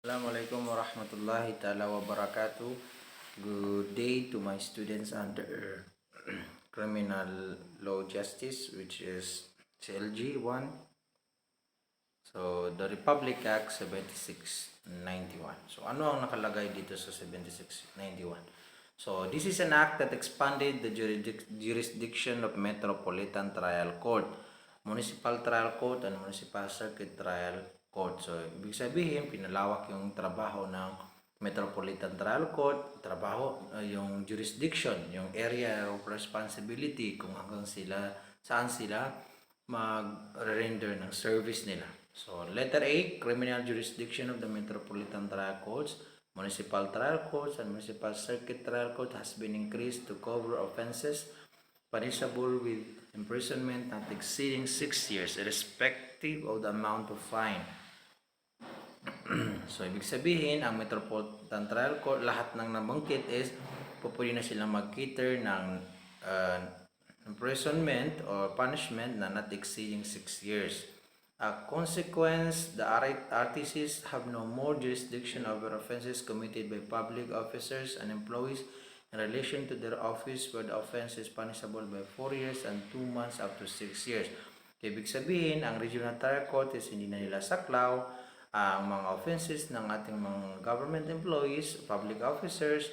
Assalamualaikum warahmatullahi ta'ala wabarakatuh. Good day to my students under Criminal Law Justice, which is CLG 1. So, the Republic Act 7691. So, ano ang nakalagay dito sa 7691? So, this is an act that expanded the jurisdiction of Metropolitan Trial Court, Municipal Trial Court, and Municipal Circuit Trial Court. So, ibig sabihin, pinalawak yung trabaho ng Metropolitan Trial Court, yung jurisdiction, yung area of responsibility, kung saan sila mag-render ng service nila. So, letter A, criminal jurisdiction of the Metropolitan Trial Courts, Municipal Trial Courts, and Municipal Circuit Trial Court has been increased to cover offenses punishable with imprisonment not exceeding 6 years, irrespective of the amount of fine. So, ibig sabihin, ang Metropolitan Trial Court, lahat ng nabanggit is pupuli na silang mag-cater ng imprisonment or punishment na not exceeding 6 years. A consequence, the RTCs have no more jurisdiction over offenses committed by public officers and employees in relation to their office where the offense is punishable by 4 years and 2 months up to 6 years. Ibig sabihin, ang Regional Trial Court is hindi na nila saklaw ang mga offenses ng ating mga government employees, public officers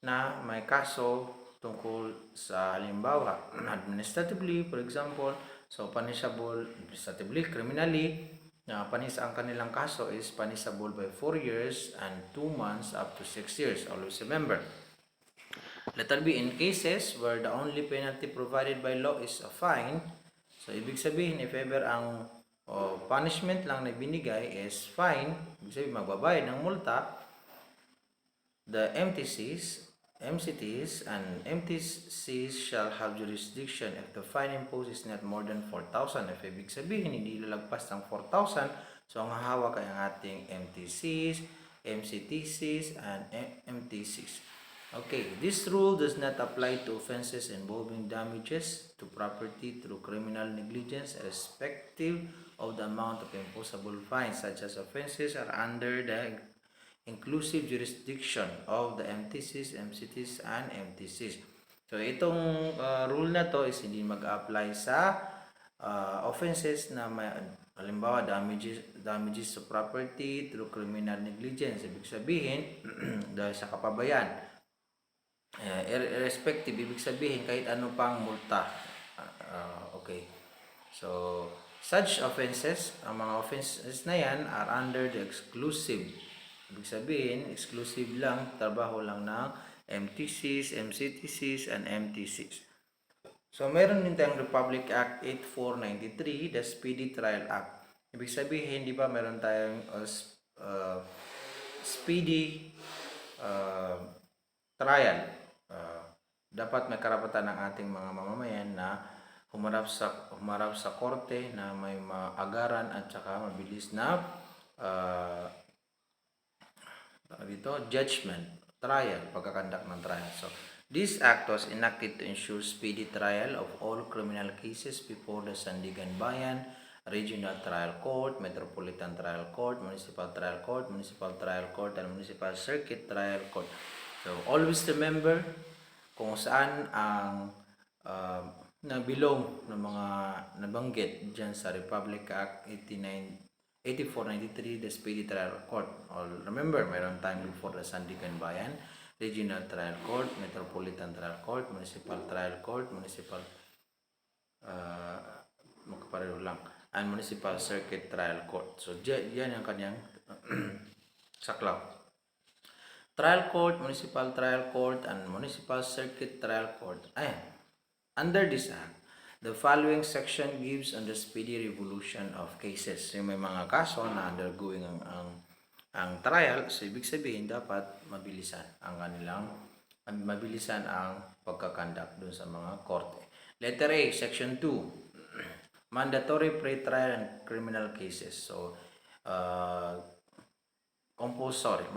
na may kaso tungkol sa halimbawa administratively, for example. So, punishable administratively, criminally, ang kanilang kaso is punishable by 4 years and 2 months up to 6 years. Always remember. Letter B, in cases where the only penalty provided by law is a fine. So, ibig sabihin, if ever ang punishment lang na binigay is fine, ibig sabihin, magbabayad ng multa, the MCTs and MTCs shall have jurisdiction if the fine imposed is not more than 4,000. If ibig sabihin, hindi lalagpas ng 4,000, so ang hahawak ay ang ating MTCs, MCTCs, and MTCs. Okay, this rule does not apply to offenses involving damages to property through criminal negligence, irrespective of the amount of imposable fines. Such as offenses are under the inclusive jurisdiction of the MTCs, MCTs, and MTCs. So, itong rule na to is hindi mag-apply sa offenses na may, halimbawa, damages to property through criminal negligence. Ibig sabihin, dahil sa kapabayan, irrespective, ibig sabihin, kahit ano pang multa. Okay. So, such offenses, ang mga offenses na yan are under the exclusive. Ibig sabihin, exclusive lang, trabaho lang ng MTCs, MCTCs, and MTCs. So, meron din tayong Republic Act 8493, the Speedy Trial Act. Ibig sabihin, di ba, meron tayong speedy trial. Dapat may karapatan ng ating mga mamamayan na humarap sa korte na may maagaran at saka mabilis na judgment, trial, pagkakandak ng trial. So, this act was enacted to ensure speedy trial of all criminal cases before the Sandigan Bayan, Regional Trial Court, Metropolitan Trial Court, Municipal Trial Court, Municipal Trial Court, and Municipal Circuit Trial Court. So, always remember kung saan ang nabilong ng mga nabanggit dyan sa Republic Act 8493, the Speedy Trial Court. Remember, mayroon time before the Sandigan Bayan, Regional Trial Court, Metropolitan Trial Court, Municipal Trial Court, magkapareho lang, and Municipal Circuit Trial Court. So, yan ang kanyang saklaw. Trial Court, Municipal Trial Court, and Municipal Circuit Trial Court. Under this act, the following section gives on the speedy resolution of cases. Yung may mga kaso na undergoing ang trial, so ibig sabihin dapat mabilisan ang pagkakandak dun sa mga korte. Letter A, Section 2, mandatory pre-trial and criminal cases. So, compulsory,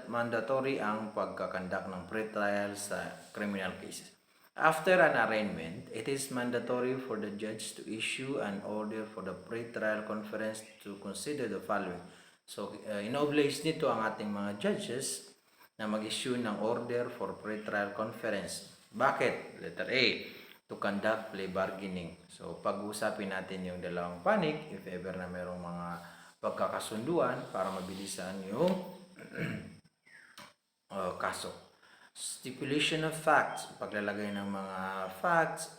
mandatory ang pagkakandak ng pre-trial sa criminal cases. After an arraignment, it is mandatory for the judge to issue an order for the pre-trial conference to consider the following. So, inoblige nito ang ating mga judges na mag-issue ng order for pre-trial conference. Bakit? Letter A, to conduct plea bargaining. So, pag-usapin natin yung dalawang panig if ever na mayroong mga pagkakasunduan para mabilisan yung kaso. Stipulation of facts, paglalagay ng mga facts,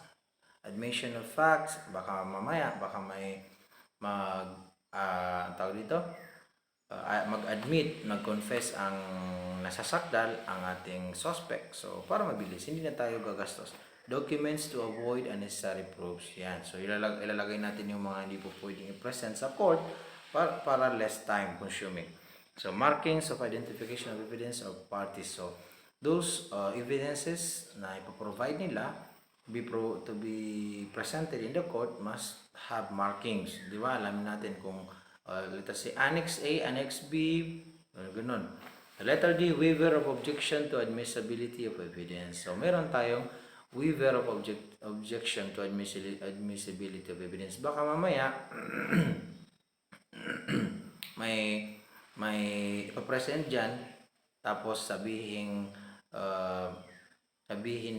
admission of facts, baka mamaya, baka may tawag dito, mag-admit, mag-confess ang nasasakdal ang ating suspect. So, para mabilis, hindi na tayo gagastos. Documents to avoid unnecessary proofs. Yan. So, ilalagay natin yung mga hindi po pwedeng i-present sa court para less time consuming. So, markings of identification of evidence of parties. So, those evidences na ipoprovide nila to be presented in the court must have markings. Di ba? Alam natin kung let us say Annex A, Annex B, ganun. Letter D, waiver of objection to admissibility of evidence. So, meron tayong waiver of objection to admissibility of evidence. Baka mamaya, may ipapresent dyan, tapos sabihin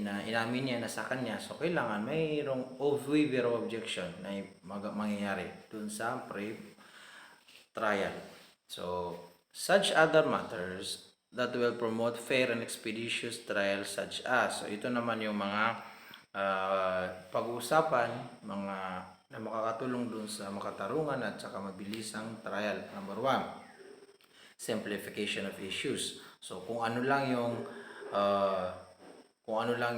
na inamin niya na sa kanya. So, kailangan mayroong waiver of objection na mangyayari dun sa trial. So, such other matters that will promote fair and expeditious trial such as, so ito naman yung mga pag-uusapan, mga na makakatulong dun sa makatarungan at saka mabilisang trial. Number 1, simplification of issues. So, kung ano lang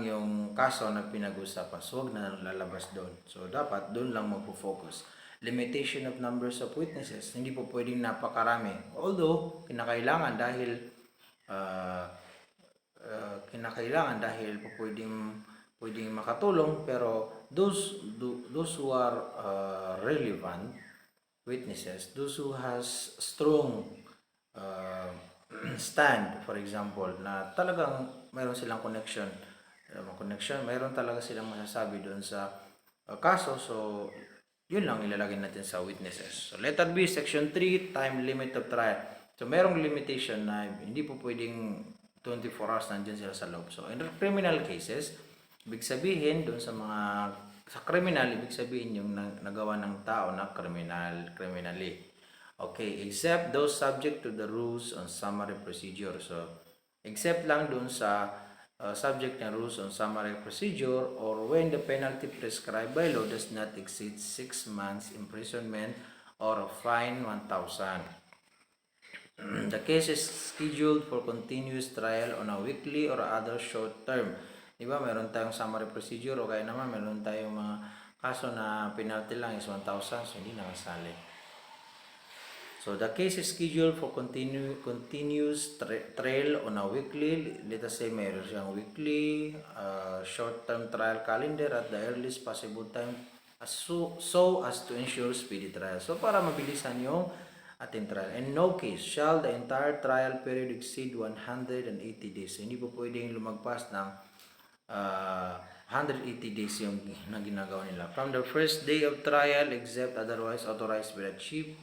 yung kaso na pinag-usapan, so huwag na lalabas doon. So, dapat doon lang magpo-focus. Limitation of numbers of witnesses. Hindi po pwedeng napakarami. Although, kinakailangan dahil po pwedeng makatulong, pero those who are relevant witnesses, those who has strong stand, for example, na talagang mayroon silang connection, mayroon talaga silang masasabi doon sa kaso, so yun lang ilalagay natin sa witnesses. So, letter B, section 3, time limit of trial. So, merong limitation na hindi po pwedeng 24 hours nandiyan sila sa loob. So, in criminal cases, ibig sabihin, doon sa criminal, ibig sabihin yung nagawa ng tao na criminally. Okay, except those subject to the rules on summary procedure. So, except lang doon sa subject ng rules on summary procedure or when the penalty prescribed by law does not exceed 6 months imprisonment or a fine 1,000. The case is scheduled for continuous trial on a weekly or other short term. Diba, meron tayong summary procedure o kaya naman meron tayong mga kaso na penalty lang is 1,000, so hindi nakasali. So, the case is scheduled for continuous trial on a weekly, let us say mayroon siyang weekly, short-term trial calendar at the earliest possible time so as to ensure speedy trial. So, para mabilisan yung ating trial. In no case shall the entire trial period exceed 180 days. So, hindi po pwedeng lumagpas ng 180 days yung na ginagawa nila. From the first day of trial except otherwise authorized by the Chief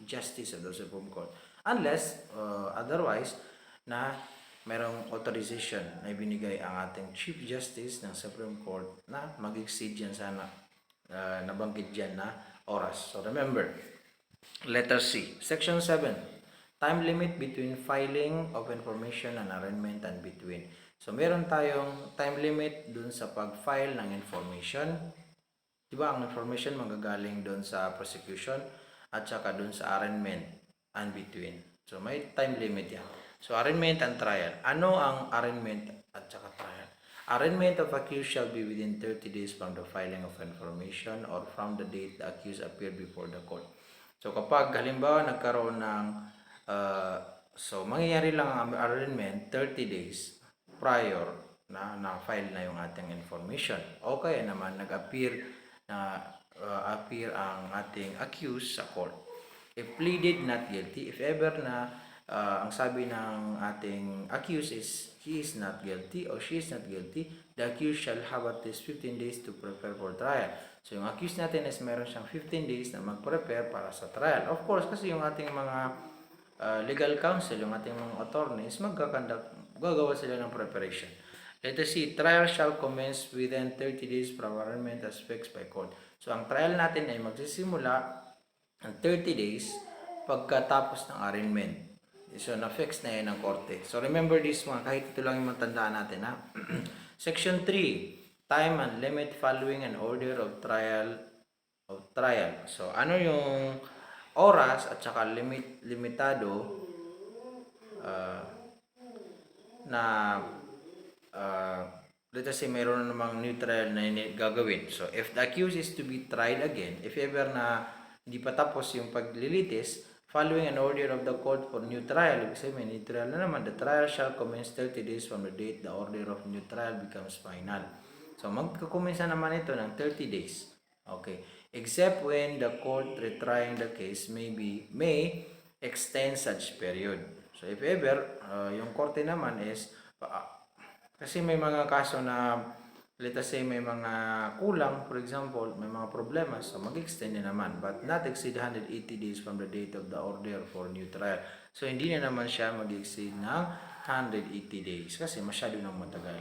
Justice of the Supreme Court. Unless, otherwise, na merong authorization na ibinigay ang ating Chief Justice ng Supreme Court na mag-exceed yan sana, nabanggit dyan na oras. So, remember, letter C. Section 7. Time limit between filing of information and arraignment and between. So, meron tayong time limit dun sa pag-file ng information. Diba, ang information magagaling dun sa prosecution at saka dun sa arraignment and between. So, may time limit yan. So, arraignment and trial. Ano ang arraignment at saka trial? Arraignment of accused shall be within 30 days from the filing of information or from the date the accused appeared before the court. So, kapag halimbawa nagkaroon ng so, mangyayari lang ang arraignment 30 days prior na file na yung ating information. O kaya naman nag-appear ang ating accused sa court. If pleaded not guilty, if ever na ang sabi ng ating accused is he is not guilty or she is not guilty, the accused shall have at least 15 days to prepare for trial. So yung accused natin is meron siyang 15 days na mag-prepare para sa trial. Of course, kasi yung ating mga legal counsel, yung ating mga attorneys, gagawa sila ng preparation. Let us see, trial shall commence within 30 days from arraignment as fixed by court. So ang trial natin ay magsisimula ng 30 days pagkatapos ng arraignment. So, na-fix na yan ng korte. So, remember this mga, kahit ito lang yung matandaan natin, ha? Section 3, time and limit following an order of trial. So, ano yung oras at saka limitado na let us say mayroon namang new trial na gagawin. So, if the accused is to be tried again, if ever na hindi pa tapos yung paglilitis, following an order of the court for new trial, ibig sabihin, may new trial na naman, the trial shall commence 30 days from the date the order of new trial becomes final. So, magkukumensa naman ito ng 30 days. Okay. Except when the court retrying the case may extend such period. So, if ever, yung korte naman is, kasi may mga kaso na, let us say, may mga kulang, for example, may mga problema, so mag-extend na naman, but not exceed 180 days from the date of the order for new trial. So, hindi na naman siya mag-exceed ng 180 days kasi masyado nang matagal.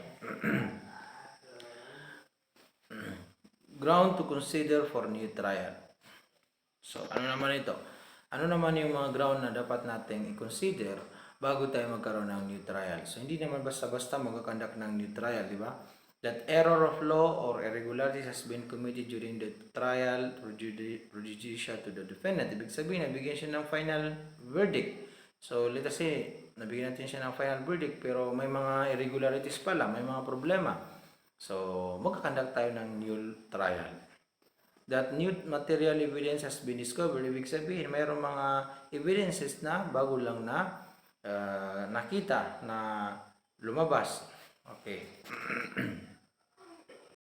Ground to consider for new trial. So, ano naman ito? Ano naman yung mga ground na dapat nating i-consider bago tayo magkaroon ng new trial? So, hindi naman basta-basta magkakandak ng new trial, di ba? That error of law or irregularities has been committed during the trial prejudicial to the defendant. Ibig sabihin, nabigyan siya ng final verdict. So, let us say, nabigyan natin siya ng final verdict pero may mga irregularities pala, may mga problema. So, magkakandak tayo ng new trial. That new material evidence has been discovered. Ibig sabihin, mayroong mga evidences na bago lang na nakita, na lumabas. Okay.